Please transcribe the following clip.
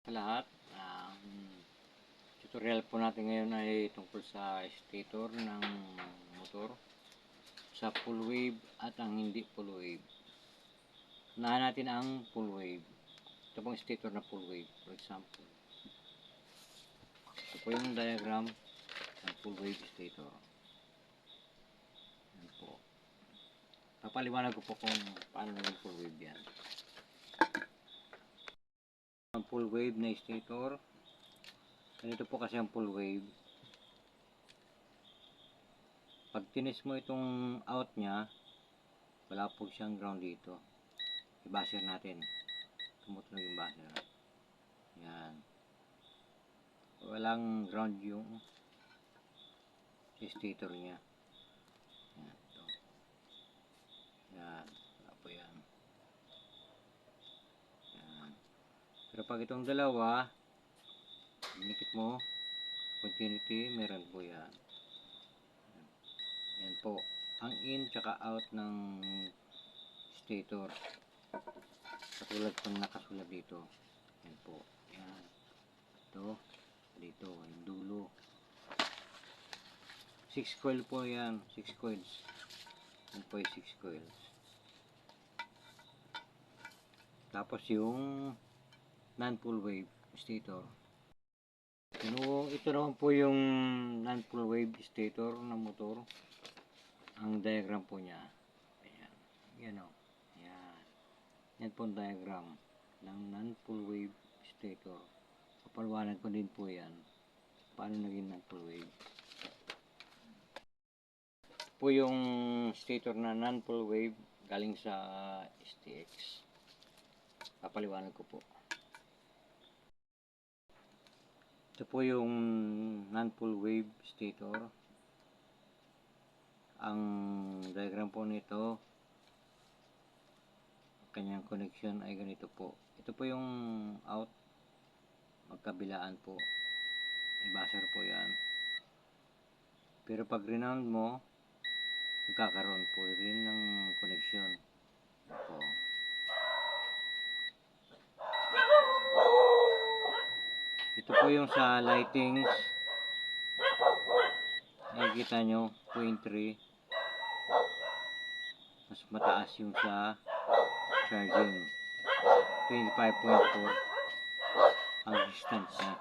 Sa lahat, tutorial po natin ngayon ay tungkol sa stator ng motor sa full wave at ang hindi full wave. Unahin natin ang full wave. Ito pong stator na full wave, for example. Ito po yung diagram ng full wave stator. Yan po. Papaliwanag ko po kung paano naging full wave yan. Ang full wave na stator, ganito po kasi ang full wave. Pag tinis mo itong out nya, wala po siyang ground dito. I-buzzer natin. Tumutunog yung buzzer. Yan. Walang ground yung stator nya. Yan. Ito. Yan. Wala po yan. Yan. Pero pag itong dalawa, inikit mo, continuity, meron po yan. Yan po. Ang in tsaka out ng stator. Katulad po nakasulat dito. Yan po. Yan. Ito. Dito. Yung dulo. 6 coil po yan. 6 coils. Yan po yung 6 coils. Tapos yung non-full wave stator. Ito naman po yung non-full wave stator ng motor. Ang diagram po niya. Ayan. Yan o. Ayan. Yan po ang diagram ng non-full wave stator. Papaliwanag ko din po yan. Paano naging non-full wave. Ito po yung stator na non-full wave galing sa STX. Papaliwanag ko po. Ito po yung non-full wave stator. Ang diagram po nito, kanyang connection ay ganito po. Ito po yung out, magkabilaan po. May buzzer po yan. Pero pag renound mo, magkakaroon po rin ng connection. Ito. Ito po yung sa lightings. Nakikita nyo, 0.3. Mas mataas yung sa charging. 25.4 ang resistance niya.